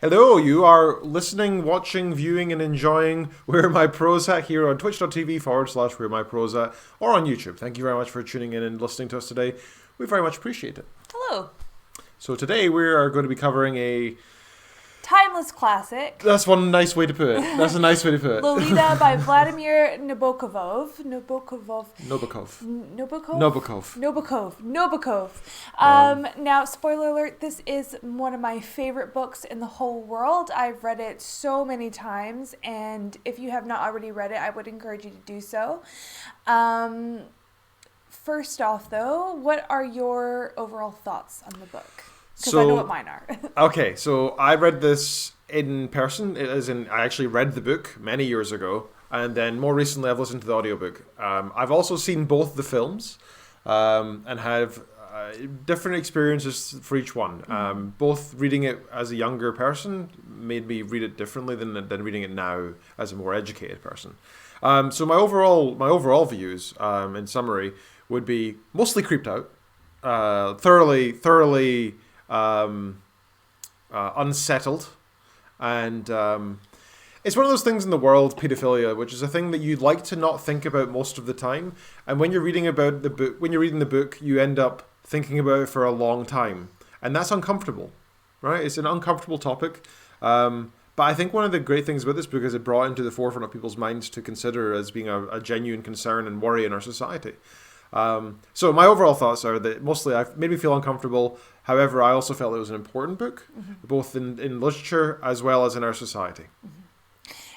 Hello, you are listening, watching, viewing, and enjoying Where My Prose At here on twitch.tv/Where My Prose At or on YouTube. Thank you very much for tuning in and listening to us today. We very much appreciate it. Hello. So today we are going to be covering a... Timeless classic. That's one nice way to put it. That's a nice way to put it. Lolita by Vladimir Nabokov. Now, spoiler alert, this is one of my favorite books in the whole world. I've read it so many times, and if you have not already read it, I would encourage you to do so. First off, though, what are your overall thoughts on the book? Because I know what mine are. Okay, so I read this in person, as in I actually read the book many years ago, and then more recently I've listened to the audiobook. I've also seen both the films, and have different experiences for each one. Both reading it as a younger person made me read it differently than reading it now as a more educated person. So my overall views, in summary, would be mostly creeped out, thoroughly unsettled, and it's one of those things in the world, pedophilia, which is a thing that you'd like to not think about most of the time, and when you're reading the book, you end up thinking about it for a long time, and that's uncomfortable, right? It's an uncomfortable topic, but I think one of the great things about this book is it brought into the forefront of people's minds to consider as being a genuine concern and worry in our society. So my overall thoughts are that mostly it made me feel uncomfortable. However, I also felt it was an important book, both in literature as well as in our society.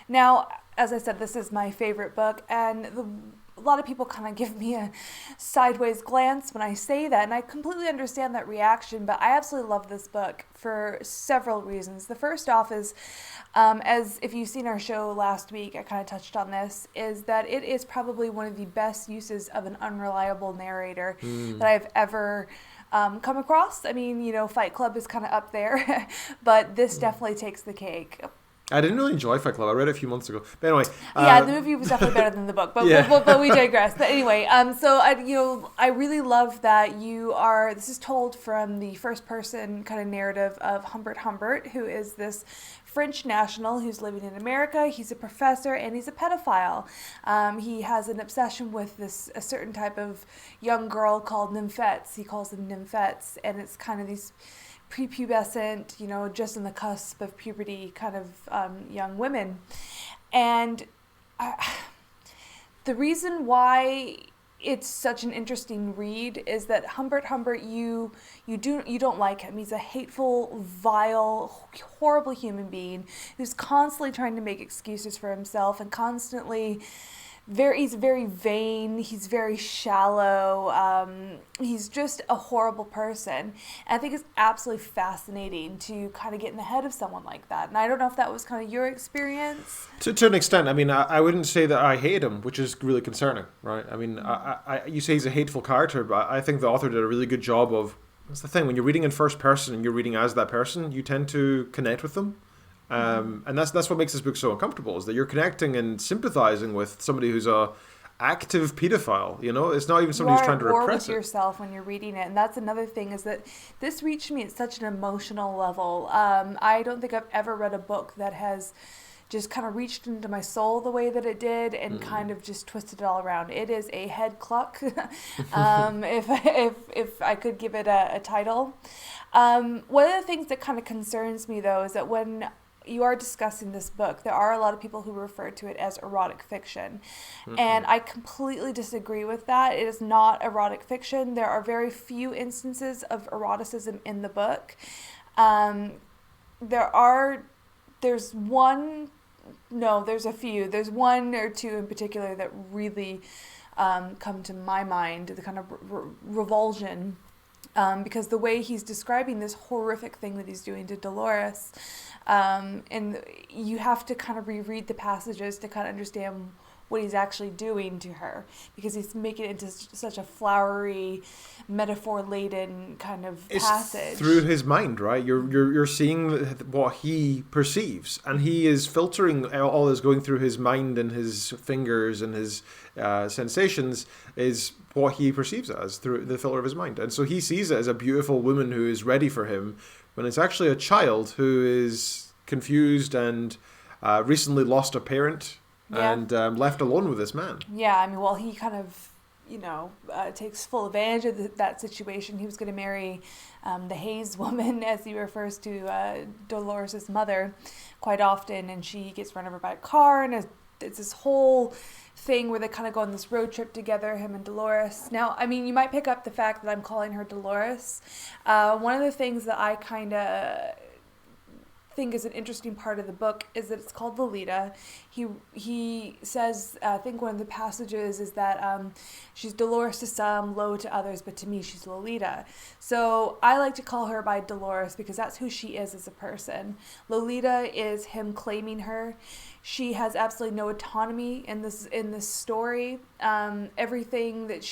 Now, as I said, this is my favorite book, and a lot of people kind of give me a sideways glance when I say that, and I completely understand that reaction, but I absolutely love this book for several reasons. The first off is, as if you've seen our show last week, I kind of touched on this, is that it is probably one of the best uses of an unreliable narrator that I've ever come across. I mean, Fight Club is kind of up there, but this definitely takes the cake. I didn't really enjoy Fight Club. I read it a few months ago. But anyway. Yeah, the movie was definitely better than the book, but, but we digress. But anyway, so I really love that this is told from the first person kind of narrative of Humbert, who is this French national who's living in America. He's a professor and he's a pedophile. He has an obsession with a certain type of young girl called nymphettes. He calls them nymphettes, and it's kind of these prepubescent, just on the cusp of puberty kind of young women. And the reason why it's such an interesting read is that Humbert, you don't like him. He's a hateful, vile, horrible human being who's constantly trying to make excuses for himself and constantly he's very vain, he's very shallow, he's just a horrible person. And I think it's absolutely fascinating to kind of get in the head of someone like that. And I don't know if that was kind of your experience. To an extent. I mean, I wouldn't say that I hate him, which is really concerning, right? I mean, you say he's a hateful character, but I think the author did a really good job of, that's the thing, when you're reading in first person and you're reading as that person, you tend to connect with them. And that's what makes this book so uncomfortable, is that you're connecting and sympathizing with somebody who's a active pedophile. It's not even somebody who's trying to repress it. You are with yourself when you're reading it, and that's another thing, is that this reached me at such an emotional level. I don't think I've ever read a book that has just kind of reached into my soul the way that it did and kind of just twisted it all around. It is a head cluck, if I could give it a title. One of the things that kind of concerns me, though, is that when you are discussing this book, there are a lot of people who refer to it as erotic fiction. And I completely disagree with that. It is not erotic fiction. There are very few instances of eroticism in the book. There's a few. There's one or two in particular that really come to my mind, the kind of revulsion. Because the way he's describing this horrific thing that he's doing to Dolores, and you have to kind of reread the passages to kind of understand what he's actually doing to her, because he's making it into such a flowery, metaphor-laden kind of passage. It's through his mind, right? You're seeing what he perceives, and he is filtering all that's going through his mind and his fingers and his sensations is what he perceives it as through the filter of his mind. And so he sees it as a beautiful woman who is ready for him, when it's actually a child who is confused and recently lost a parent and left alone with this man. Yeah, I mean, well, he kind of, takes full advantage of that situation. He was going to marry the Hayes woman, as he refers to Dolores' mother quite often, and she gets run over by a car, and it's this whole thing where they kind of go on this road trip together, him and Dolores. Now, I mean, you might pick up the fact that I'm calling her Dolores. One of the things that I kind of think is an interesting part of the book is that it's called Lolita. He says, I think one of the passages is that she's Dolores to some, Lo to others, but to me she's Lolita. So I like to call her by Dolores because that's who she is as a person. Lolita is him claiming her. She has absolutely no autonomy in this story. Everything that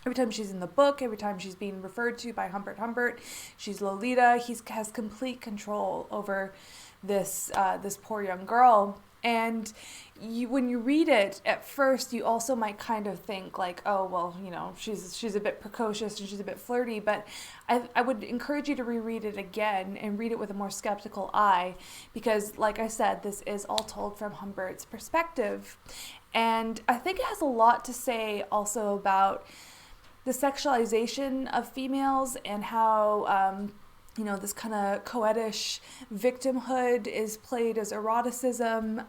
every time she's in the book, every time she's being referred to by Humbert, she's Lolita. He has complete control over this poor young girl. And when you read it, at first, you also might kind of think like, oh, well, she's a bit precocious and she's a bit flirty. But I would encourage you to reread it again and read it with a more skeptical eye. Because, like I said, this is all told from Humbert's perspective. And I think it has a lot to say also about the sexualization of females and how, this kind of coedish victimhood is played as eroticism.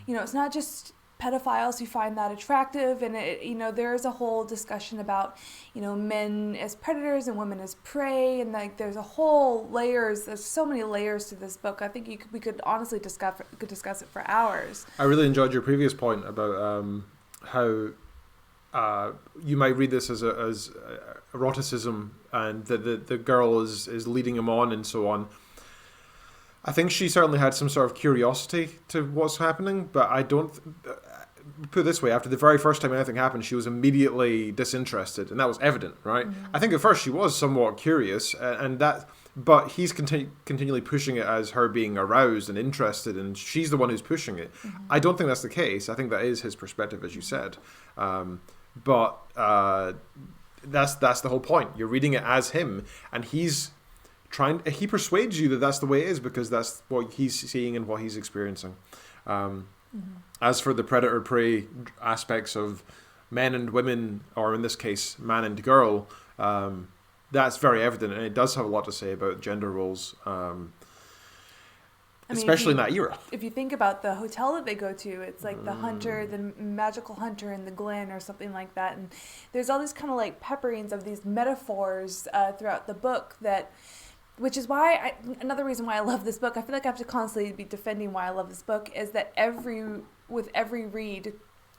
It's not just pedophiles who find that attractive, and there is a whole discussion about, men as predators and women as prey, and like there's so many layers to this book. I think we could honestly discuss it for hours. I really enjoyed your previous point about how you might read this as eroticism, and the girl is leading him on and so on. I think she certainly had some sort of curiosity to what's happening, but I don't put it this way: after the very first time anything happened, she was immediately disinterested, and that was evident, right? Mm-hmm. I think at first she was somewhat curious, but he's continually pushing it as her being aroused and interested, and she's the one who's pushing it. Mm-hmm. I don't think that's the case. I think that is his perspective, as you said. But that's the whole point. You're reading it as him, and he persuades you that that's the way it is because that's what he's seeing and what he's experiencing. As for the predator-prey aspects of men and women, or in this case, man and girl, that's very evident, and it does have a lot to say about gender roles. Especially in that era. If you think about the hotel that they go to, it's like the hunter, the magical hunter in the Glen or something like that. And there's all these kind of like pepperings of these metaphors throughout the book which is why another reason why I love this book. I feel like I have to constantly be defending why I love this book is that with every read,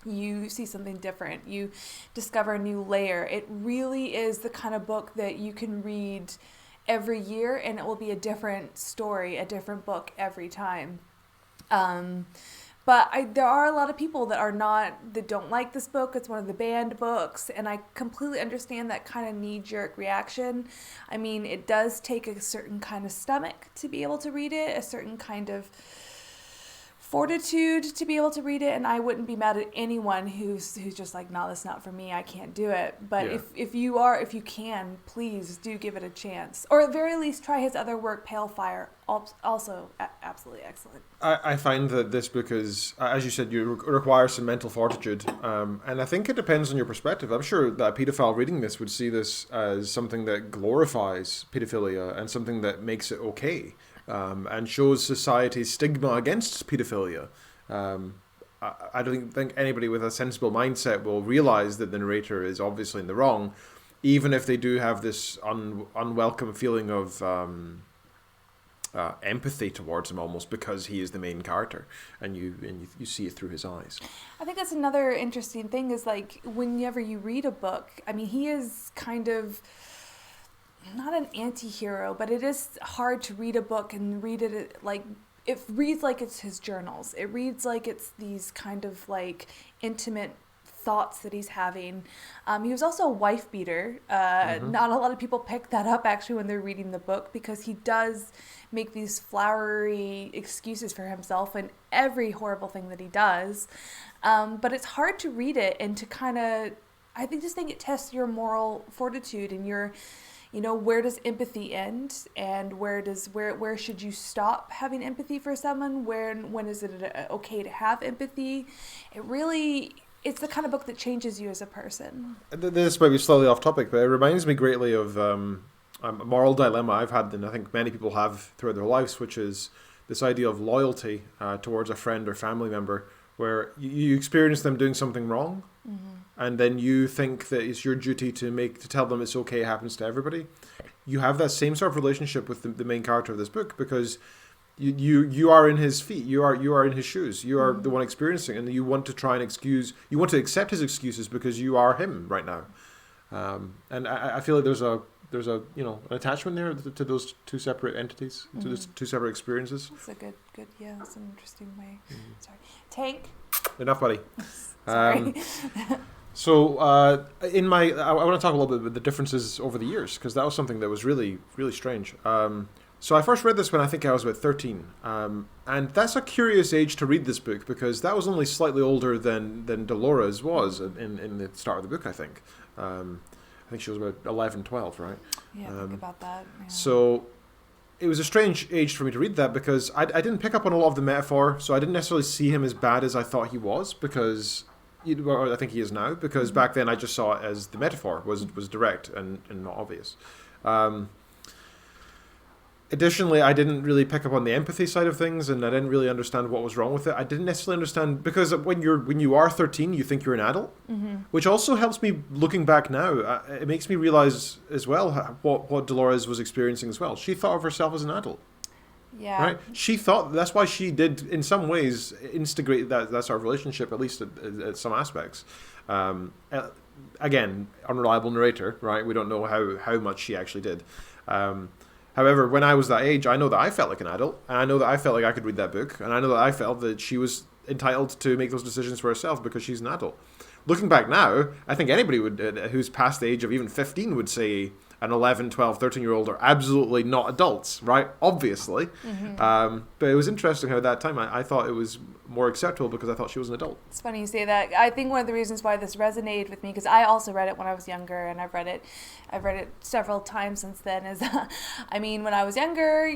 you see something different. You discover a new layer. It really is the kind of book that you can read every year, and it will be a different story, a different book every time. But there are a lot of people that don't like this book. It's one of the banned books, and I completely understand that kind of knee-jerk reaction. I mean, it does take a certain kind of stomach to be able to read it, a certain kind of fortitude to be able to read it, and I wouldn't be mad at anyone who's just like, no, that's not for me, I can't do it. But if you can, please do give it a chance, or at very least try his other work, Pale Fire, also absolutely excellent. I find that this book is, as you said, you require some mental fortitude, and I think it depends on your perspective. I'm sure that a paedophile reading this would see this as something that glorifies paedophilia and something that makes it okay. And shows society's stigma against paedophilia. I don't think anybody with a sensible mindset will realize that the narrator is obviously in the wrong, even if they do have this unwelcome feeling of empathy towards him, almost because he is the main character, and you see it through his eyes. I think that's another interesting thing is like whenever you read a book, I mean, he is kind of not an anti-hero, but it is hard to read a book and read it like it reads like it's his journals. It reads like it's these kind of like intimate thoughts that he's having. He was also a wife beater. Not a lot of people pick that up actually when they're reading the book, because he does make these flowery excuses for himself and every horrible thing that he does. But it's hard to read it and to kind of, I think it tests your moral fortitude and your where does empathy end, and where should you stop having empathy for someone? When is it okay to have empathy? It's the kind of book that changes you as a person. This might be slightly off topic, but it reminds me greatly of a moral dilemma I've had, and I think many people have throughout their lives, which is this idea of loyalty towards a friend or family member, where you experience them doing something wrong, and then you think that it's your duty to tell them it's okay, it happens to everybody. You have that same sort of relationship with the main character of this book, because you are in his feet, you are in his shoes, you are the one experiencing it, and you want to try and accept his excuses because you are him right now. And I feel like there's a an attachment there to those two separate entities, to those two separate experiences. That's a good that's an interesting way. Sorry. Tank. Enough, buddy. Sorry. So I want to talk a little bit about the differences over the years, because that was something that was really, really strange. So I first read this when I think I was about 13. And that's a curious age to read this book, because that was only slightly older than Dolores was in the start of the book, I think. I think she was about 11, 12, right? Yeah, think about that. Yeah. So it was a strange age for me to read that, because I didn't pick up on a lot of the metaphor, so I didn't necessarily see him as bad as I thought he was, because... Well, I think he is now, because back then I just saw it as the metaphor was direct and not obvious. Additionally, I didn't really pick up on the empathy side of things, and I didn't really understand what was wrong with it. I didn't necessarily understand, because when you are 13, you think you're an adult, which also helps me looking back now. It makes me realize as well what Dolores was experiencing as well. She thought of herself as an adult. Yeah. Right. She thought that's why she did, in some ways, instigate that sort of relationship, at least at some aspects. Again, unreliable narrator, right? We don't know how much she actually did. However, when I was that age, I know that I felt like an adult, and I know that I felt like I could read that book, and I know that I felt that she was entitled to make those decisions for herself because she's an adult. Looking back now, I think anybody who's past the age of even 15 would say an 11, 12, 13-year-old are absolutely not adults, right? Obviously. But it was interesting how at that time I thought it was more acceptable because I thought she was an adult. It's funny you say that. I think one of the reasons why this resonated with me, because I also read it when I was younger, and I've read it several times since then, is, I mean, when I was younger...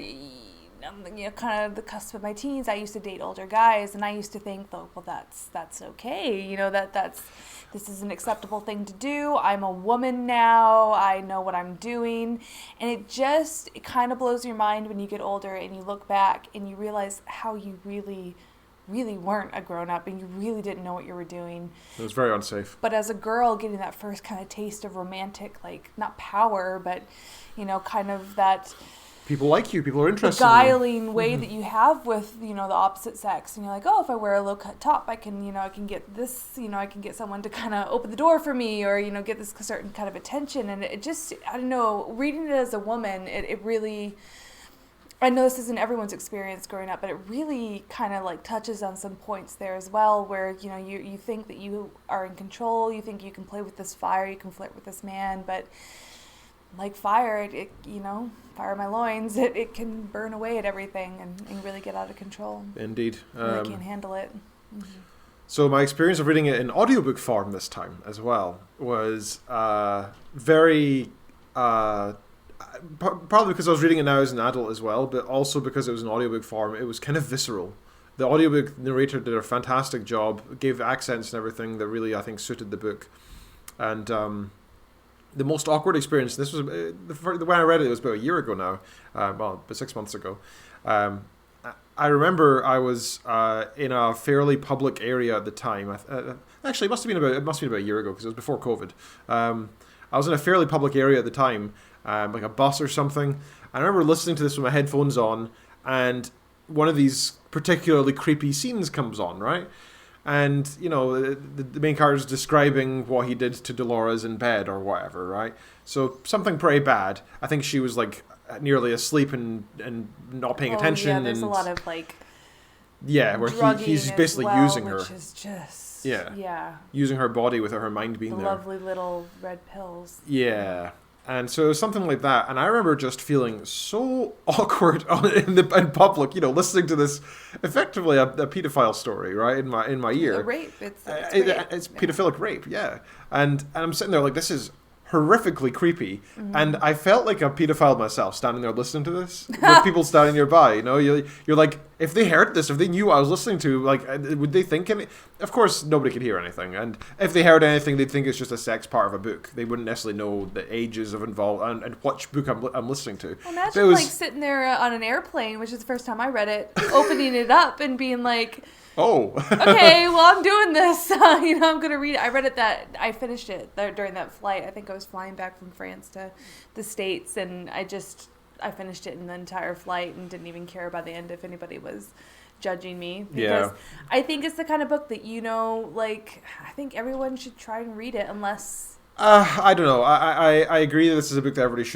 kind of the cusp of my teens, I used to date older guys, and I used to think, well, that's okay, this is an acceptable thing to do. I'm a woman now, I know what I'm doing, and it kind of blows your mind when you get older and you look back and you realize how you really weren't a grown-up, and you really didn't know what you were doing. It was very unsafe. But as a girl, getting that first kind of taste of romantic, like, not power, but, kind of that... People like you. People are interested. Beguiling way that you have with the opposite sex, and you're like, oh, if I wear a low cut top, I can get this, I can get someone to kind of open the door for me, or get this certain kind of attention, and it just, I don't know, reading it as a woman, it really, I know this isn't everyone's experience growing up, but it really kind of like touches on some points there as well, where you think that you are in control, you think you can play with this fire, you can flirt with this man, but. Like fire, fire my loins, it can burn away at everything and really get out of control. Indeed. I can't handle it. So my experience of reading it in audiobook form this time as well was very... probably because I was reading it now as an adult as well, but also because it was in audiobook form, it was kind of visceral. The audiobook narrator did a fantastic job, gave accents and everything that really, I think, suited the book. And... the most awkward experience, this was, when I read it, it was about a year ago now, about 6 months ago. I remember I was in a fairly public area at the time. Actually, it must have been about a year ago, because it was before COVID. I was in a fairly public area at the time, like a bus or something. I remember listening to this with my headphones on, and one of these particularly creepy scenes comes on, right? And, the main character is describing what he did to Dolores in bed or whatever, right? So something pretty bad. I think she was, like, nearly asleep and not paying attention. Yeah, there's a lot of, like... Yeah, where he's basically using her. Which is just... Yeah. Using her body without her mind being there. Lovely little red pills. Yeah. And so it was something like that. And I remember just feeling so awkward in public, listening to this, effectively a pedophile story, right, in my ear. A rape. It's pedophilic rape, yeah. And I'm sitting there like, this is horrifically creepy, and I felt like a pedophile myself standing there listening to this with people standing nearby. You know, you're like, if they heard this, if they knew what I was listening to, like, would they think any? Of course, nobody could hear anything, and if they heard anything, they'd think it's just a sex part of a book. They wouldn't necessarily know the ages of involved and which book I'm listening to. Imagine like sitting there on an airplane, which is the first time I read it, opening it up and being like, oh, okay, well, I'm doing this. I'm going to read it. I finished it during that flight. I think I was flying back from France to the States, and I finished it in the entire flight and didn't even care by the end if anybody was judging me. Because I think it's the kind of book that, I think everyone should try and read it unless... I don't know. I agree that this is a book that everybody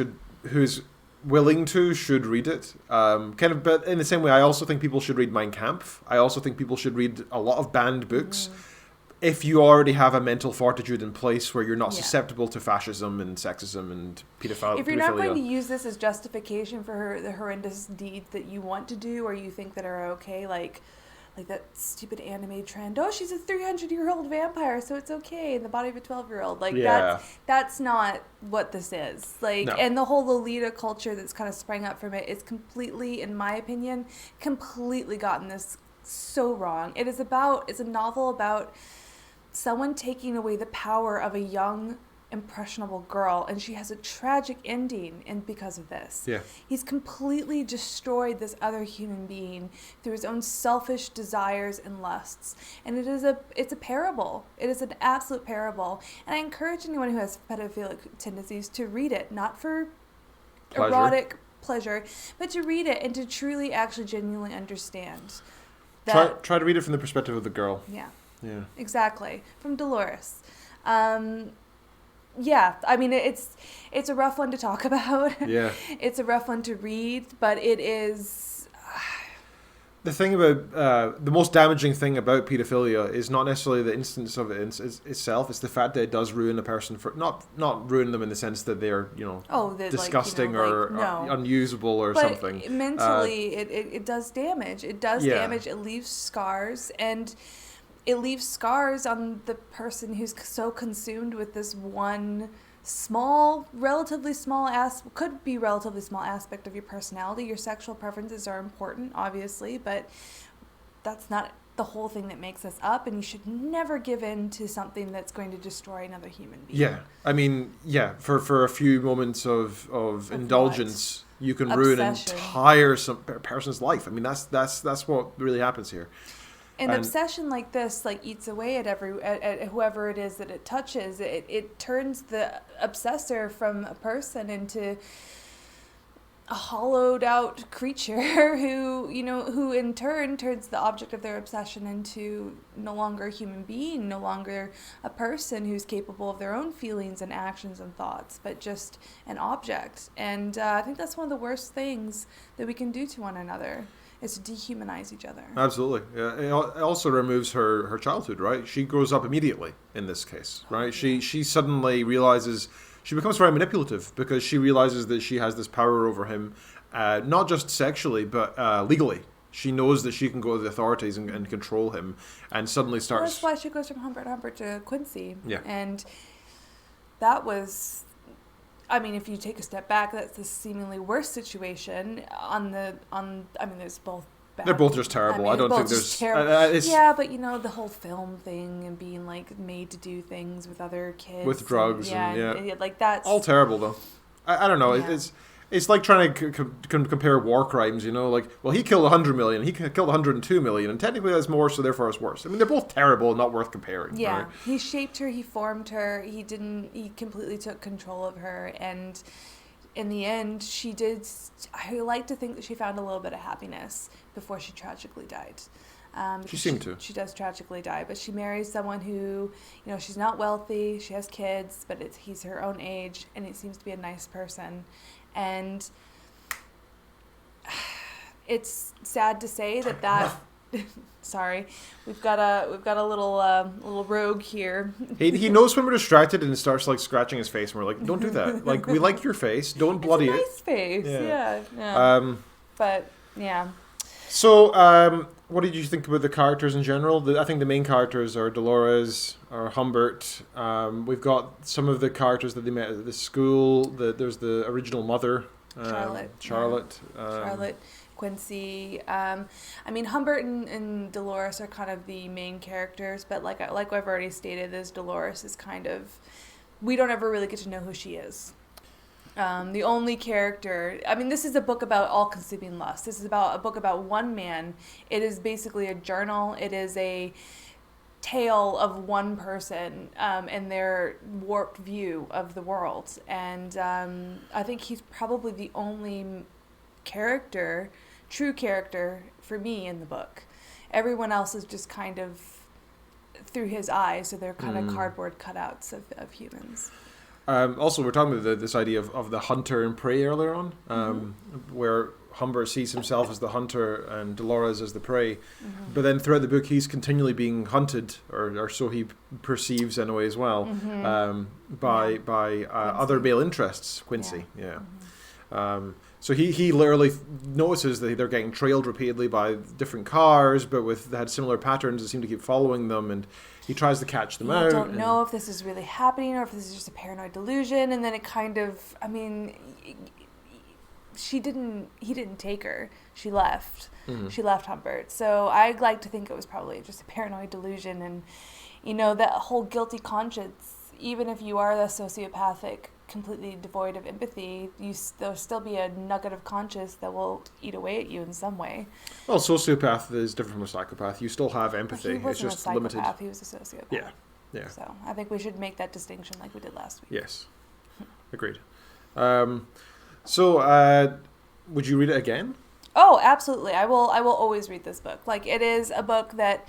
who's willing to should read it. But in the same way, I also think people should read Mein Kampf. I also think people should read a lot of banned books. If you already have a mental fortitude in place where you're not susceptible to fascism and sexism and pedophilia. If you're not going to use this as justification for the horrendous deeds that you want to do or you think that are okay, like that stupid anime trend. Oh, she's a 300-year-old vampire, so it's okay in the body of a 12-year-old. That's not what this is. And the whole Lolita culture that's kind of sprang up from it is completely, in my opinion, completely gotten this so wrong. It's a novel about someone taking away the power of a young, impressionable girl, and she has a tragic ending because of this. He's completely destroyed this other human being through his own selfish desires and lusts, and it's a parable. It is an absolute parable, and I encourage anyone who has pedophilic tendencies to read it, not for erotic pleasure, but to read it and to truly actually genuinely understand that. Try to read it from the perspective of the girl. Yeah, exactly, from Dolores. I mean, it's a rough one to talk about. It's a rough one to read, but it is... The thing about... the most damaging thing about pedophilia is not necessarily the instance of it itself, it's the fact that it does ruin a person for... Not ruin them in the sense that they're, disgusting or unusable or something. But mentally, it does damage. It does damage. It leaves scars, and... It leaves scars on the person who's so consumed with this one relatively small aspect of your personality. Your sexual preferences are important, obviously, but that's not the whole thing that makes us up, and you should never give in to something that's going to destroy another human being. Yeah. I mean, for a few moments of indulgence, you can ruin an entire person's life. I mean, that's what really happens here. An obsession like this, eats away at whoever it is that it touches. It turns the obsessor from a person into a hollowed out creature who in turn turns the object of their obsession into no longer a human being, no longer a person who's capable of their own feelings and actions and thoughts, but just an object. And I think that's one of the worst things that we can do to one another. Is to dehumanize each other. Absolutely. Yeah. It also removes her childhood, right? She grows up immediately in this case, right? She suddenly realizes, she becomes very manipulative because she realizes that she has this power over him, not just sexually, but legally. She knows that she can go to the authorities and control him, and suddenly starts... Well, that's why she goes from Humbert to Quincy. Yeah. And that was... I mean, if you take a step back, that's the seemingly worst situation. There's both bad. They're both just terrible. I don't think there's... but the whole film thing and being made to do things with other kids. With drugs and that's... all terrible, though. I don't know. Yeah. It's like trying to compare war crimes, he killed 100 million, he killed 102 million, and technically that's more, so therefore it's worse. I mean, they're both terrible and not worth comparing. Yeah, right? He shaped her, he formed her, he completely took control of her, and in the end, I like to think that she found a little bit of happiness before she tragically died. She seemed to. She does tragically die, but she marries someone who, she's not wealthy, she has kids, but he's her own age, and he seems to be a nice person. And it's sad to say that sorry, we've got a little rogue here. He knows when we're distracted and starts scratching his face, and we're like, don't do that. We like your face, don't bloody it's a nice face. Yeah. Yeah. But yeah. So what did you think about the characters in general? I think the main characters are Dolores or Humbert. We've got some of the characters that they met at the school. There's the original mother, Charlotte. Quincy. I mean, Humbert and Dolores are kind of the main characters, but like I've already stated, is Dolores is kind of, we don't ever really get to know who she is. The only character, I mean, this is a book about all-consuming lust. This is about a book about one man. It is basically a journal. It is a tale of one person and their warped view of the world. And I think he's probably the only true character for me in the book. Everyone else is just kind of through his eyes, so they're kind of cardboard cutouts of humans. Also, we're talking about this idea of the hunter and prey earlier on, where Humbert sees himself as the hunter and Dolores as the prey. But then throughout the book, he's continually being hunted, or so he perceives anyway as well, by other male interests, Quincy. So he literally notices that they're getting trailed repeatedly by different cars, but they had similar patterns that seem to keep following them, and he tries to catch them out. I don't know if this is really happening or if this is just a paranoid delusion, and then it kind of, I mean, he didn't take her. She left. She left Humbert. So I'd like to think it was probably just a paranoid delusion, and, you know, that whole guilty conscience, even if you are the sociopathic, completely devoid of empathy, there'll still be a nugget of conscience that will eat away at you in some way. Well, sociopath is different from a psychopath. You still have empathy. He wasn't it's just a psychopath, limited. He was a sociopath. Yeah. So I think we should make that distinction like we did last week. Yes. Agreed. So would you read it again? Oh, absolutely. I will always read this book. Like, it is a book that,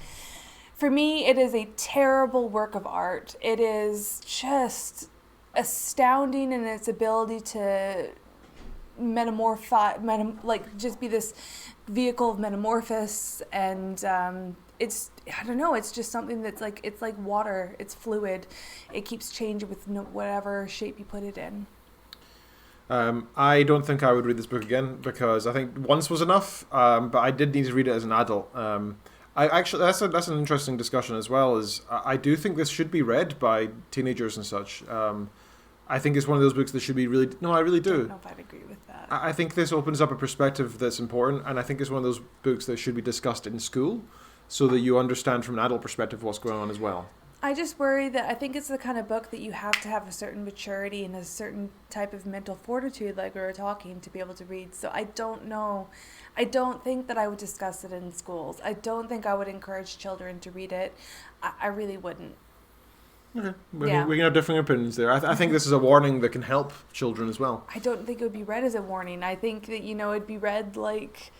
for me, it is a terrible work of art. It is just astounding in its ability to just be this vehicle of metamorphosis, and it's, I don't know, it's just something that's like, it's like water. It's fluid. It keeps changing with whatever shape you put it in. I don't think I would read this book again, because I think once was enough, but I did need to read it as an adult. I actually, that's an interesting discussion as well, is I do think this should be read by teenagers and such. I think it's one of those books that should be really... No, I really do. I don't know if I'd agree with that. I think this opens up a perspective that's important, and I think it's one of those books that should be discussed in school so that you understand from an adult perspective what's going on as well. I just worry that I think it's the kind of book that you have to have a certain maturity and a certain type of mental fortitude, like we were talking, to be able to read. So I don't know. I don't think that I would discuss it in schools. I don't think I would encourage children to read it. I really wouldn't. Okay. We can have different opinions there. I think this is a warning that can help children as well. I don't think it would be read as a warning. I think that, it'd be read like,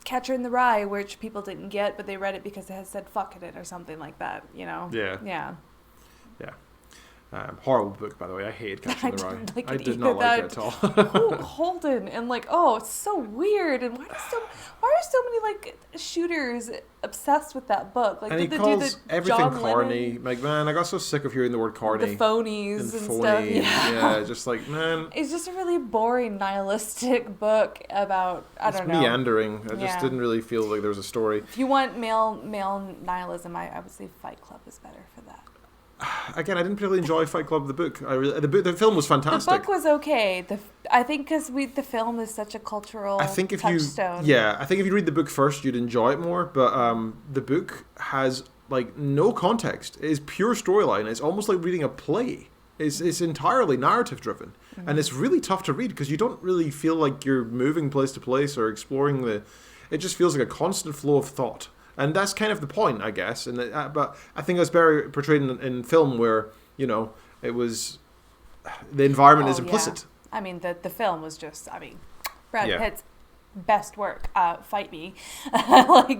Catcher in the Rye, which people didn't get, but they read it because it had said fuck in it or something like that, Yeah. Yeah. Horrible book, by the way. I hated Catcher in the Rye. I did not like it at all. Holden, and it's so weird. And why are so many shooters obsessed with that book? And he calls everything corny. Lennon? Like, man, I got so sick of hearing the word corny. The phonies and stuff. Yeah, just like, man. It's just a really boring, nihilistic book about, I don't know. Meandering. I just didn't really feel like there was a story. If you want male nihilism, I would say Fight Club is better for that. Again, I didn't really enjoy Fight Club, the book. The film was fantastic. The book was okay. I think because the film is such a cultural touchstone. I think if you read the book first, you'd enjoy it more. But the book has no context. It is pure storyline. It's almost like reading a play. It's entirely narrative driven, and it's really tough to read because you don't really feel like you're moving place to place or exploring It just feels like a constant flow of thought. And that's kind of the point, I guess. But I think that's better portrayed in film where, it was... The environment is implicit. Yeah. I mean, the film was just... Brad Pitt's best work. Fight me.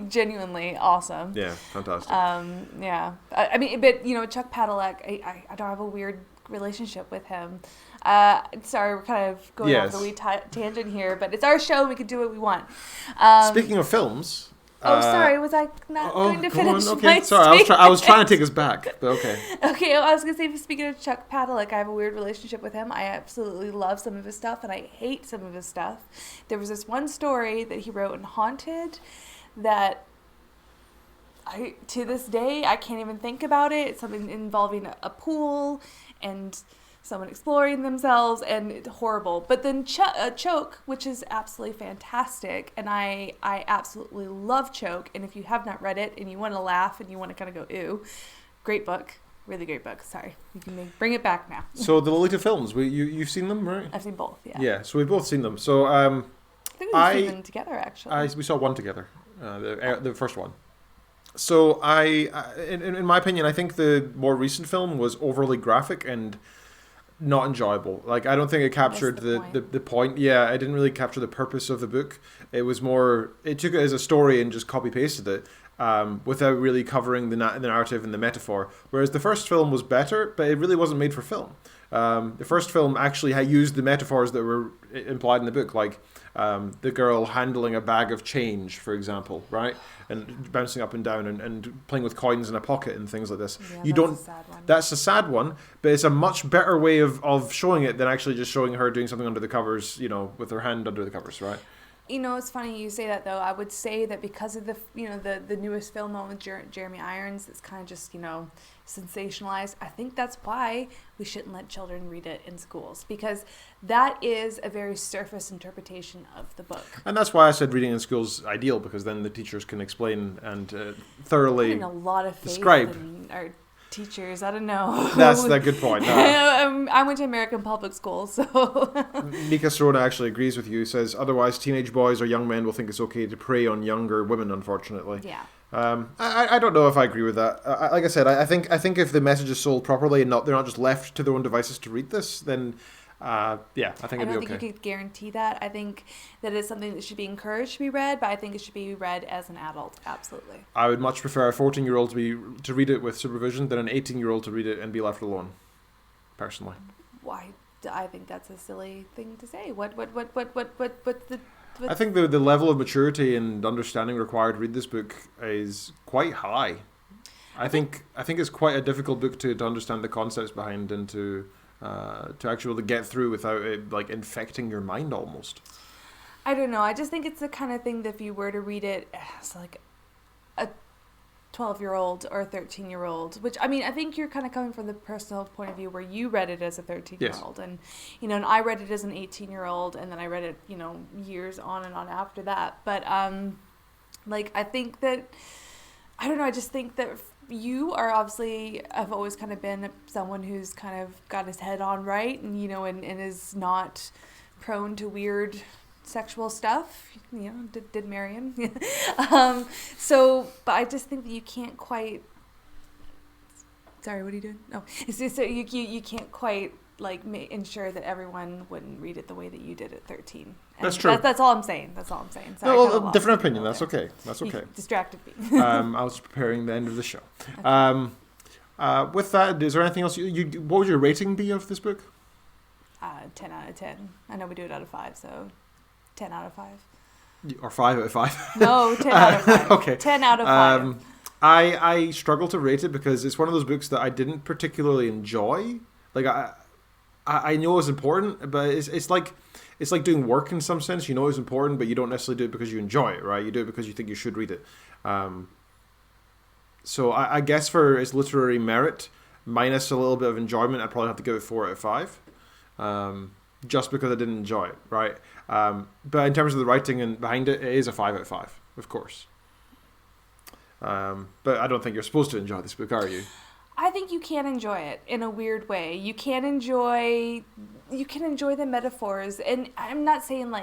Genuinely awesome. Yeah, fantastic. But Chuck Palahniuk, I don't have a weird relationship with him. Sorry, we're kind of going off the wee tangent here, but it's our show. We can do what we want. Speaking of films... sorry, was I not going to finish my sorry, I was trying to take us back, but okay. Okay, I was going to say, speaking of Chuck Palahniuk, I have a weird relationship with him. I absolutely love some of his stuff, and I hate some of his stuff. There was this one story that he wrote in Haunted that to this day, I can't even think about it. It's something involving a pool and someone exploring themselves, and it's horrible. But then Choke, which is absolutely fantastic, and I absolutely love Choke. And if you have not read it and you want to laugh and you want to kind of go, ooh, great book. Really great book. Sorry. You can bring it back now. So the Lolita films, you've seen them, right? I've seen both, yeah. Yeah, so we've both seen them. So I think we've seen them together, actually. we saw one together, the first one. So in my opinion, I think the more recent film was overly graphic and not enjoyable. Like, I don't think it captured the point. Yeah, it didn't really capture the purpose of the book. It was more, it took it as a story and just copy pasted it. Without really covering the narrative and the metaphor. Whereas the first film was better, but it really wasn't made for film. The first film actually had used the metaphors that were implied in the book, like the girl handling a bag of change, for example, right? And bouncing up and down and playing with coins in a pocket and things like this. Yeah, that's a sad one. That's a sad one, but it's a much better way of showing it than actually just showing her doing something under the covers, with her hand under the covers, right? It's funny you say that, though. I would say that because of the newest film on with Jeremy Irons, it's kind of just, sensationalized. I think that's why we shouldn't let children read it in schools, because that is a very surface interpretation of the book. And that's why I said reading in schools is ideal, because then the teachers can explain and thoroughly a lot of faith describe. In our teachers, I don't know. That's a good point. No. I went to American public school, so... Mika Sorona actually agrees with you. Says, otherwise teenage boys or young men will think it's okay to prey on younger women, unfortunately. Yeah. I don't know if I agree with that. Like I said, I think if the message is sold properly and they're not just left to their own devices to read this, then... I think it'd be okay. I don't think you could guarantee that. I think that it's something that should be encouraged to be read, but I think it should be read as an adult. Absolutely. I would much prefer a 14-year-old to read it with supervision than an 18-year-old to read it and be left alone. Personally. Why? I think that's a silly thing to say. What I think the level of maturity and understanding required to read this book is quite high. I think it's quite a difficult book to understand the concepts behind and to actually get through without it like infecting your mind almost. I don't know. I just think it's the kind of thing that if you were to read it as like a 12-year-old or a 13-year-old, which I mean, I think you're kind of coming from the personal point of view where you read it as a 13-year-old, yes. And and I read it as an 18-year-old, and then I read it years on and on after that. But I think that I don't know. I just think that. You are obviously, I've always kind of been someone who's kind of got his head on right and, and is not prone to weird sexual stuff, did marry him. But I just think that you can't quite, sorry, what are you doing? No, so you can't quite ensure that everyone wouldn't read it the way that you did at 13. And that's true. That's all I'm saying. Sorry, no, different opinion. That's okay. You distracted me. I was preparing the end of the show. Okay. With that, is there anything else? What would your rating be of this book? 10 out of 10. I know we do it out of 5, so 10 out of 5. Or 5 out of 5? No, 10 out of 5. Okay. 10 out of 5. I struggle to rate it because it's one of those books that I didn't particularly enjoy. I know it's important, but it's like doing work in some sense. You know it's important, but you don't necessarily do it because you enjoy it, right? You do it because you think you should read it. So I guess for its literary merit, minus a little bit of enjoyment, I'd probably have to give it 4 out of 5. Just because I didn't enjoy it, right? But in terms of the writing and behind it, it is a 5 out of 5, of course. But I don't think you're supposed to enjoy this book, are you? I think you can enjoy it in a weird way. You can enjoy the metaphors, and I'm not saying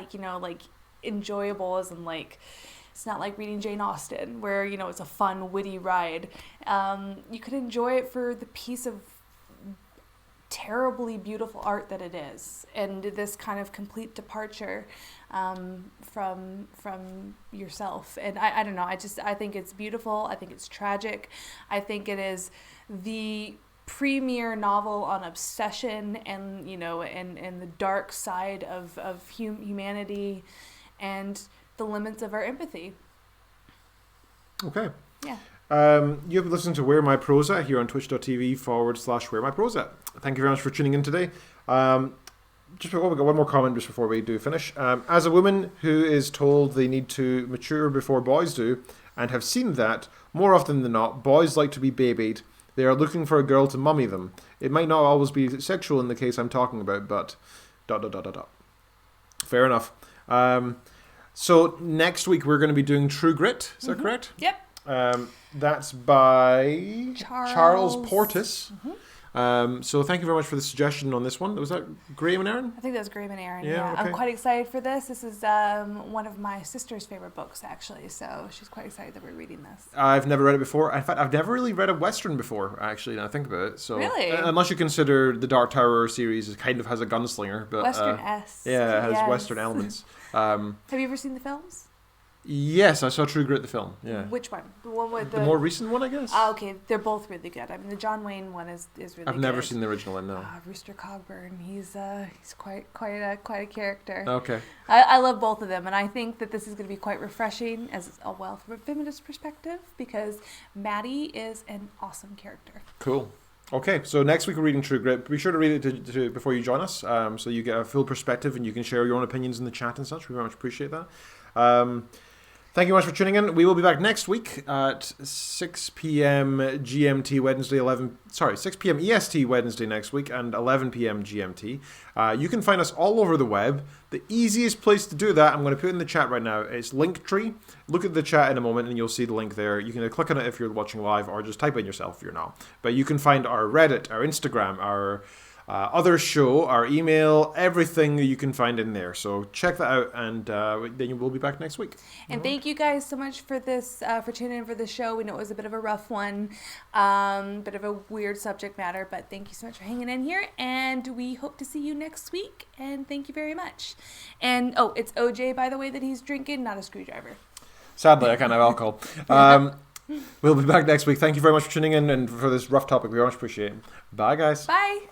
enjoyable as in it's not like reading Jane Austen where it's a fun, witty ride. You could enjoy it for the piece of terribly beautiful art that it is, and this kind of complete departure from yourself. And I don't know. I think it's beautiful. I think it's tragic. I think it is the premier novel on obsession and and the dark side of humanity and the limits of our empathy. Okay. Yeah. You've been listening to Where My Prose At here on twitch.tv/Where My Prose At. Thank you very much for tuning in today. We've got one more comment just before we do finish. As a woman who is told they need to mature before boys do, and have seen that, more often than not, boys like to be babied. They are looking for a girl to mummy them. It might not always be sexual in the case I'm talking about, but... ... Fair enough. So next week we're going to be doing True Grit. Is that correct? Yep. That's by Charles Portis. So thank you very much for the suggestion on this one. Was that Graham and Aaron? I think that was Graham and Aaron. Yeah. Okay. I'm quite excited for this. This is one of my sister's favorite books, actually. So she's quite excited that we're reading this. I've never read it before. In fact, I've never really read a Western before, actually, now I think about it. So, really? Unless you consider the Dark Tower series, it kind of has a gunslinger. But, Western-esque. Yeah, it has Western elements. Have you ever seen the films? Yes, I saw True Grit, the film. Yeah. Which one? The one with the more recent one, I guess. Oh, okay. They're both really good. I mean, the John Wayne one is really good. I've never seen the original one, no. Rooster Cogburn. He's quite a character. Okay. I love both of them, and I think that this is going to be quite refreshing from a feminist perspective, because Maddie is an awesome character. Cool. Okay, so next week we're reading True Grit. Be sure to read it before you join us, so you get a full perspective and you can share your own opinions in the chat and such. We very much appreciate that. Thank you very much for tuning in. We will be back next week at 6 p.m. GMT Wednesday, 6 p.m. EST Wednesday next week, and 11 p.m. GMT. You can find us all over the web. The easiest place to do that, I'm going to put in the chat right now, is Linktree. Look at the chat in a moment and you'll see the link there. You can click on it if you're watching live, or just type it in yourself if you're not. But you can find our Reddit, our Instagram, our other show, our email, everything you can find in there. So check that out, and then we'll be back next week. And thank you guys so much for this, for tuning in for the show. We know it was a bit of a rough one, bit of a weird subject matter, but thank you so much for hanging in here, and we hope to see you next week, and thank you very much. And, it's OJ, by the way, that he's drinking, not a screwdriver. Sadly, I can't have alcohol. We'll be back next week. Thank you very much for tuning in and for this rough topic. We very much appreciate it. Bye, guys. Bye.